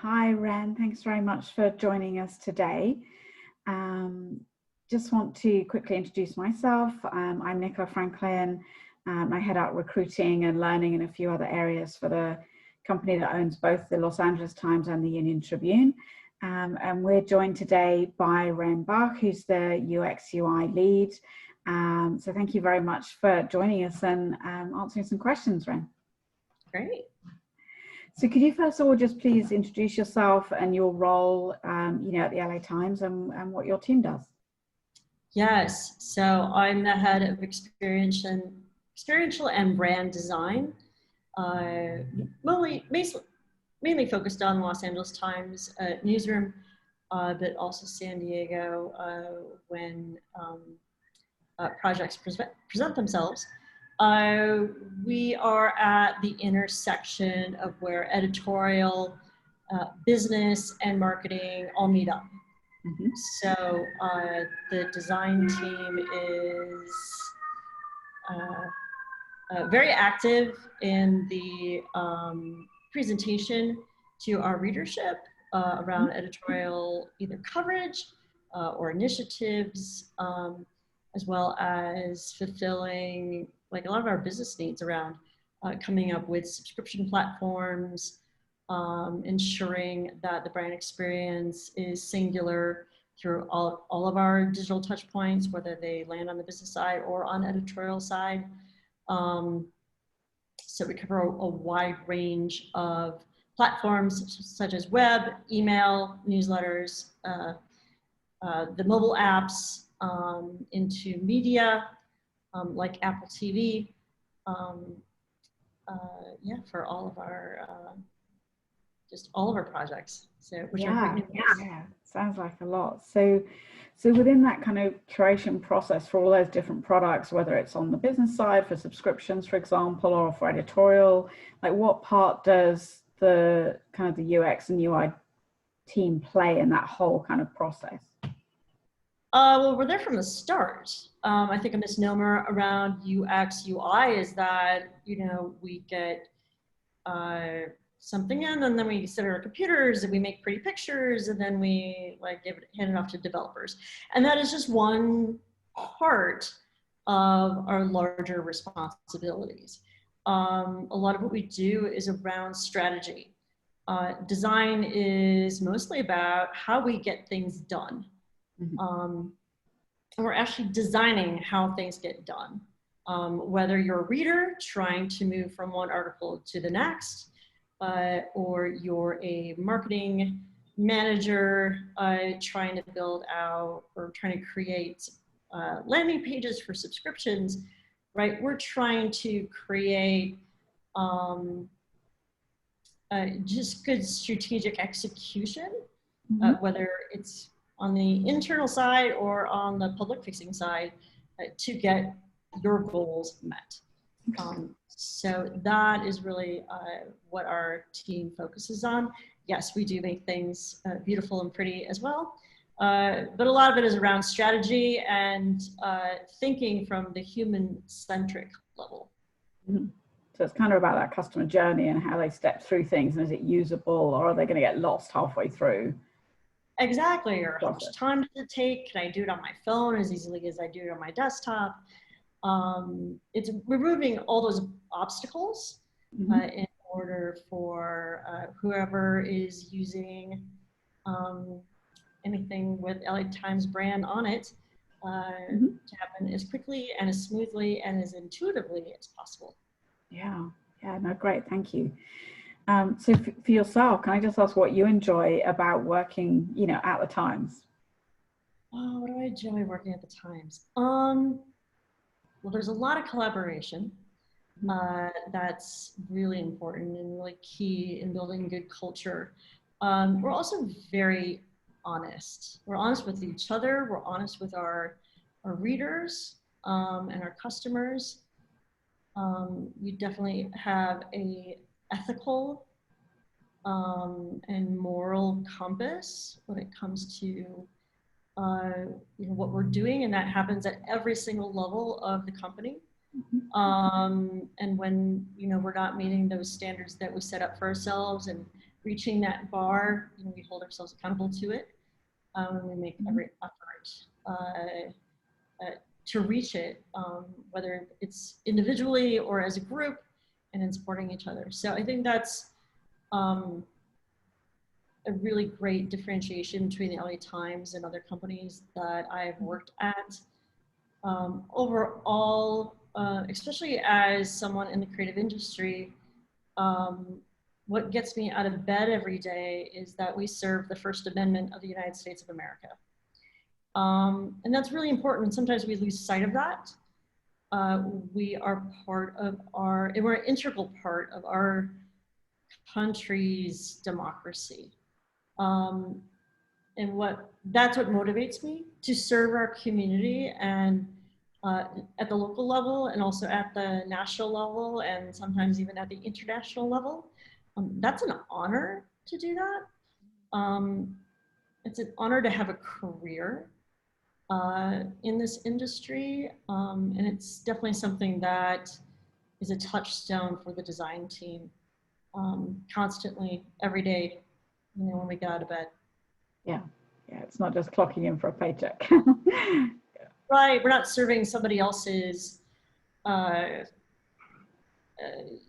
Hi, Wren. Thanks very much for joining us today. Just want to quickly introduce myself. I'm Nicola Franklin. I head up recruiting and learning in a few other areas for the company that owns both the Los Angeles Times and the Union-Tribune. And we're joined today by Wren Bach, who's the UX UI lead. So thank you very much for joining us and answering some questions, Wren. Great. So could you first of all just please introduce yourself and your role, at the LA Times and what your team does? Yes, so I'm the head of experiential and brand design, mainly focused on Los Angeles Times newsroom, but also San Diego when projects present themselves. We are at the intersection of where editorial, business, and marketing all meet up. Mm-hmm. So the design team is very active in the presentation to our readership around editorial either coverage or initiatives, as well as fulfilling like a lot of our business needs around coming up with subscription platforms, ensuring that the brand experience is singular through all of our digital touch points, whether they land on the business side or on editorial side. So we cover a wide range of platforms such as web, email, newsletters, the mobile apps, into media, like Apple TV, for all of our just all of our projects. So which are great news. Yeah, sounds like a lot. So within that kind of creation process for all those different products, whether it's on the business side for subscriptions, for example, or for editorial, like what part does the kind of the UX and UI team play in that whole kind of process? Well, we're there from the start. I think a misnomer around UX, UI is that, we get something in and then we sit at our computers and we make pretty pictures and then we hand it off to developers. And that is just one part of our larger responsibilities. A lot of what we do is around strategy. Design is mostly about how we get things done. Mm-hmm. And we're actually designing how things get done. Whether you're a reader trying to move from one article to the next, or you're a marketing manager trying to build out or trying to create landing pages for subscriptions, right? We're trying to create just good strategic execution, whether it's on the internal side or on the public-facing side to get your goals met. So that is really what our team focuses on. Yes, we do make things beautiful and pretty as well, but a lot of it is around strategy and thinking from the human-centric level. Mm-hmm. So it's kind of about that customer journey and how they step through things, and is it usable or are they going to get lost halfway through? Exactly, or how much time does it take? Can I do it on my phone as easily as I do it on my desktop? It's removing all those obstacles in order for whoever is using anything with LA Times brand on it to happen as quickly and as smoothly and as intuitively as possible. Yeah, no, great, thank you. So for yourself, can I just ask what you enjoy about working, at the Times? Oh, what do I enjoy working at the Times? Well, there's a lot of collaboration. That's really important and really key in building good culture. We're also very honest. We're honest with each other. We're honest with our readers and our customers. We definitely have a ethical and moral compass when it comes to what we're doing, and that happens at every single level of the company. And when we're not meeting those standards that we set up for ourselves, and reaching that bar, you know, we hold ourselves accountable to it, and we make every effort to reach it, whether it's individually or as a group, and in supporting each other. So I think that's a really great differentiation between the LA Times and other companies that I've worked at. Overall, especially as someone in the creative industry, what gets me out of bed every day is that we serve the First Amendment of the United States of America. And that's really important. Sometimes we lose sight of that. We are part of we're an integral part of our country's democracy. And that's what motivates me to serve our community, and at the local level, and also at the national level, and sometimes even at the international level. That's an honor to do that. It's an honor to have a career in this industry, and it's definitely something that is a touchstone for the design team, constantly, every day, you know, when we get out of bed. Yeah, it's not just clocking in for a paycheck. Right, we're not serving somebody else's,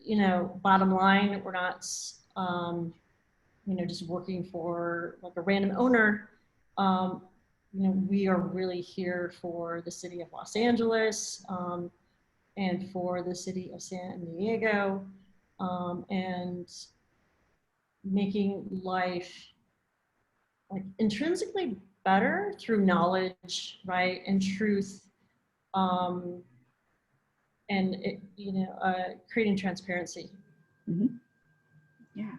you know, bottom line. We're not, you know, just working for like a random owner. You know, we are really here for the city of Los Angeles, and for the city of San Diego, and making life like intrinsically better through knowledge, right, and truth, and it, you know, creating transparency. Yeah,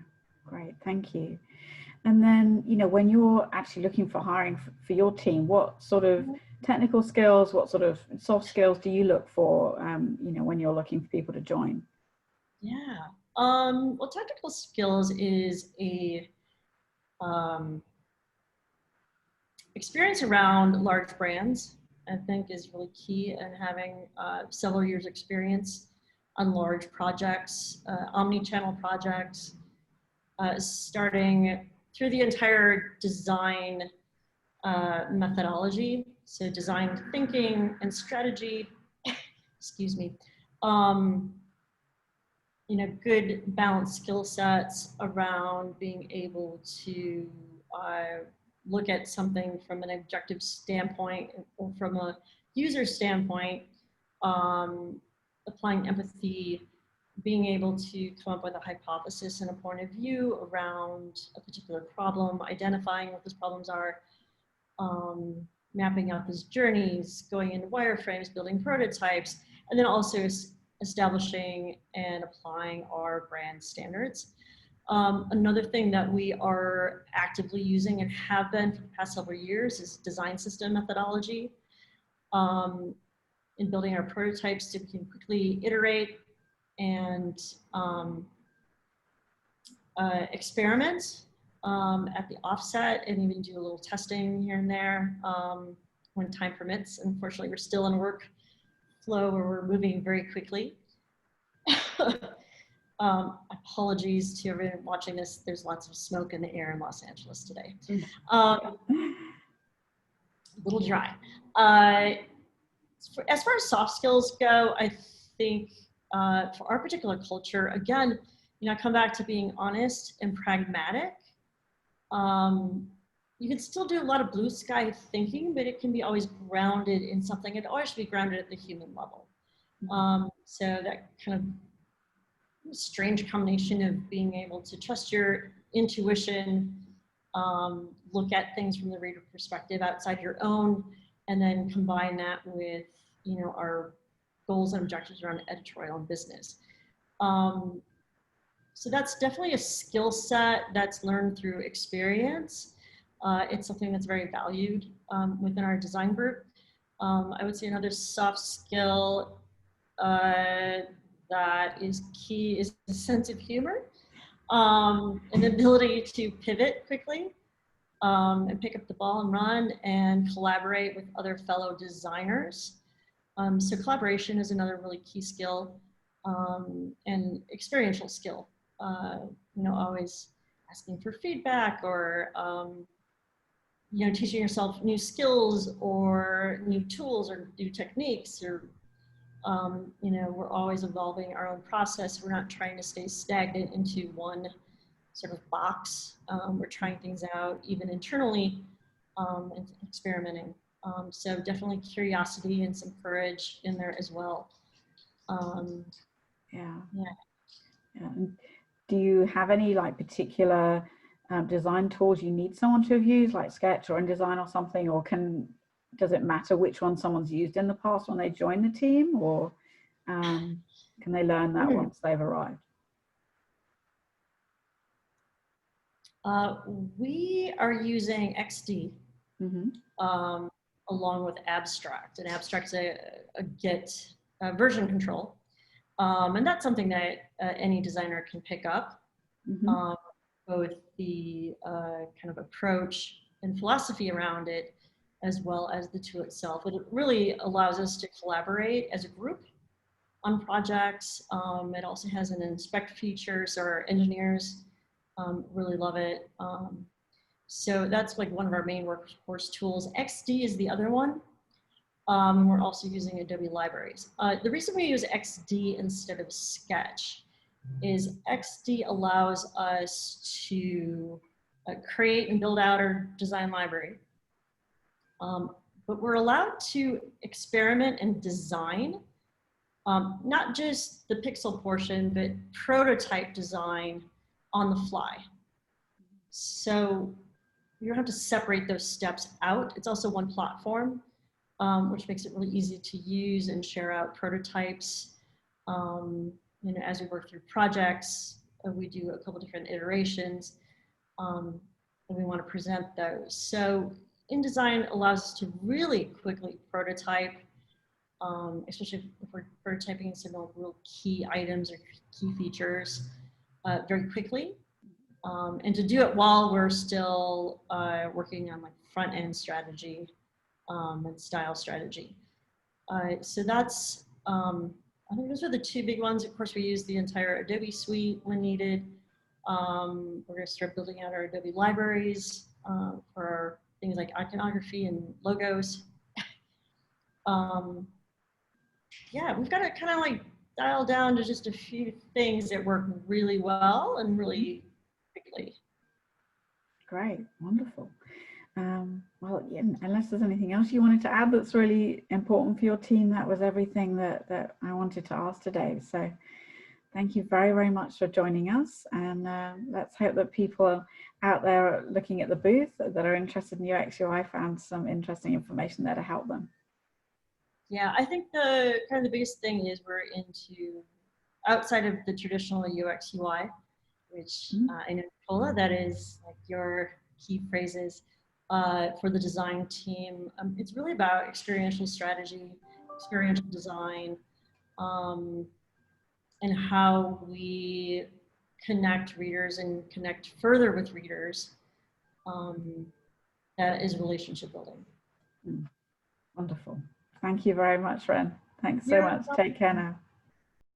great, thank you. And then, you know, when you're actually looking for hiring for your team, what sort of technical skills, what sort of soft skills do you look for, you know, when you're looking for people to join? Yeah, well, technical skills is a experience around large brands, I think, is really key, and having several years experience on large projects, omni-channel projects, starting through the entire design methodology. So design thinking and strategy, excuse me, you know, good balanced skill sets around being able to look at something from an objective standpoint or from a user standpoint, applying empathy, being able to come up with a hypothesis and a point of view around a particular problem, identifying what those problems are, mapping out those journeys, going into wireframes, building prototypes, and then also establishing and applying our brand standards. Another thing that we are actively using and have been for the past several years is design system methodology, in building our prototypes so we can quickly iterate and experiment at the offset, and even do a little testing here and there when time permits. Unfortunately, we're still in a workflow where we're moving very quickly. Apologies to everyone watching this. There's lots of smoke in the air in Los Angeles today. A little dry. As far as soft skills go, I think for our particular culture, again, you know, I come back to being honest and pragmatic. You can still do a lot of blue sky thinking, but it can be always grounded in something. It always should be grounded at the human level. So that kind of strange combination of being able to trust your intuition, look at things from the reader perspective outside your own, and then combine that with, you know, our goals and objectives around editorial and business. So that's definitely a skill set that's learned through experience. It's something that's very valued within our design group. I would say another soft skill that is key is a sense of humor, an ability to pivot quickly, and pick up the ball and run and collaborate with other fellow designers. So collaboration is another really key skill, and experiential skill. You know, always asking for feedback or, you know, teaching yourself new skills or new tools or new techniques or, you know, we're always evolving our own process. We're not trying to stay stagnant into one sort of box. We're trying things out even internally and experimenting. So definitely curiosity and some courage in there as well. Yeah. Yeah. Yeah. And do you have any like particular design tools you need someone to have used, like Sketch or InDesign or something, or does it matter which one someone's used in the past when they join the team, or can they learn that once they've arrived? We are using XD Mm-hmm. along with Abstract, and Abstract's a Git version control. And that's something that any designer can pick up. Mm-hmm. Both the kind of approach and philosophy around it, as well as the tool itself. It really allows us to collaborate as a group on projects. It also has an inspect feature, so our engineers really love it. So that's like one of our main workforce tools. XD is the other one. We're also using Adobe libraries. The reason we use XD instead of Sketch is XD allows us to create and build out our design library. But we're allowed to experiment and design, not just the pixel portion, but prototype design on the fly. So you don't have to separate those steps out. It's also one platform, which makes it really easy to use and share out prototypes. You know, as we work through projects, we do a couple different iterations, and we want to present those. So InDesign allows us to really quickly prototype, especially if we're prototyping some real key items or key features very quickly. And to do it while we're still working on like front end strategy and style strategy. So that's, I think those are the two big ones. Of course, we use the entire Adobe suite when needed. We're going to start building out our Adobe libraries for things like iconography and logos. Yeah, we've got to kind of like dial down to just a few things that work really well and really quickly. Great, wonderful. Well, yeah, unless there's anything else you wanted to add that's really important for your team, that was everything that I wanted to ask today. So thank you very, very much for joining us. And let's hope that people out there looking at the booth that are interested in UX UI found some interesting information there to help them. Yeah, I think the kind of the biggest thing is we're into outside of the traditional UX UI, which I know, Nicola, that is like your key phrases for the design team. It's really about experiential strategy, experiential design, and how we connect readers and connect further with readers. That is relationship building. Wonderful. Thank you very much, Wren. Thanks so much. Take care now.